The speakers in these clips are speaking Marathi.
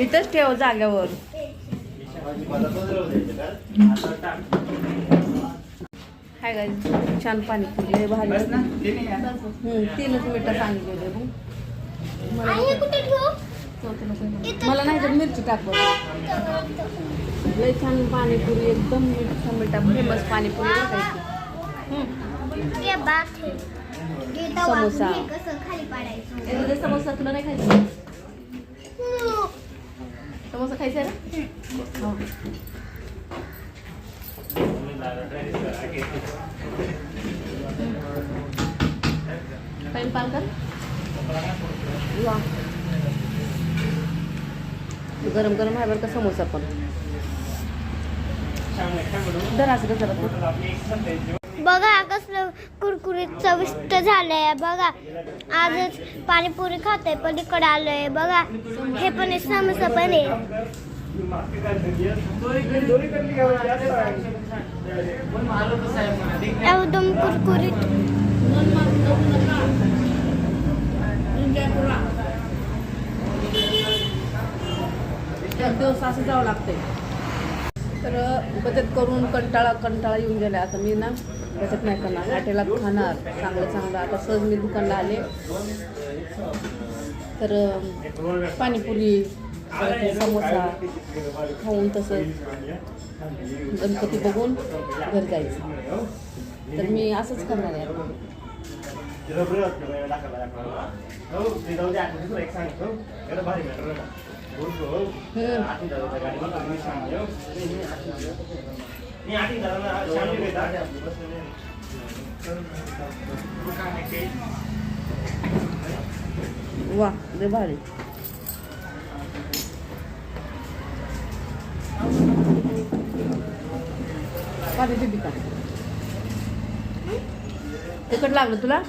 इथंच ठेव जाग्यावर. हाय गाईज, छान पाणीपुरी लय भारी. 3च मिनिटं सांगितलेले बघ. मला नाही तर मिरची टाकू. लय छान पाणीपुरी, एकदम मिठा फेमस पाणीपुरी बघायची. समोसा. समोसा तुला नाही खायचं? समोसा खायचा ना? पाणी पान कर. वा, गरम गरम आहे बरं का समोसा पण. बघा कसलं कुरकुरीत चविष्ट झालंय. बघा आजच पाणीपुरी खातोय, पलीकडे आलोय. बघा हे पण आहे, समोसा पण आहे. एकदम कुरकुरीत. एक दिवस असं जावं लागतंय. तर बचत करून कंटाळा येऊन गेला. आता मी ना बचत नाही करणार, हॉटेलात खाणार चांगलं. आता सहज मी दुकानला आले तर पाणीपुरी समोसा खाऊन तसंच गणपती बघून घरी जायचं. तर मी असंच करणार आहे. वा, लय भारी. पाण्याची बिका तिखट लागलं तुला?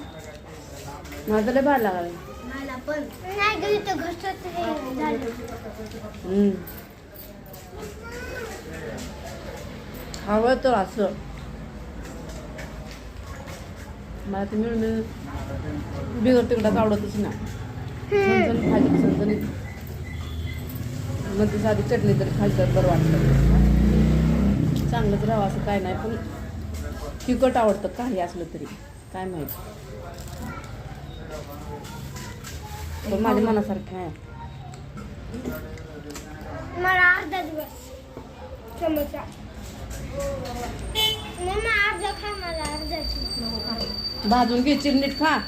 माझं लय भारी लागलं. मला पण नाही गेली तर घरच्याच झालं. हवं तर असं मला ते मिळून बिगर तिकडाच आवडतच ना. झणझणीत खायचं, झणझणीत. मग ती साधी चटणी तरी खायचं तर बरं वाटतं. चांगलंच राहावं असं काय नाही, पण तिखट आवडतं काही असलं तरी काय माहिती. पण माझ्या मनासारखं आहे. मला अर्धा दिवस समोसा. मम्मा अर्धा खा, मला अर्धा. भाजून घे, नीट खा.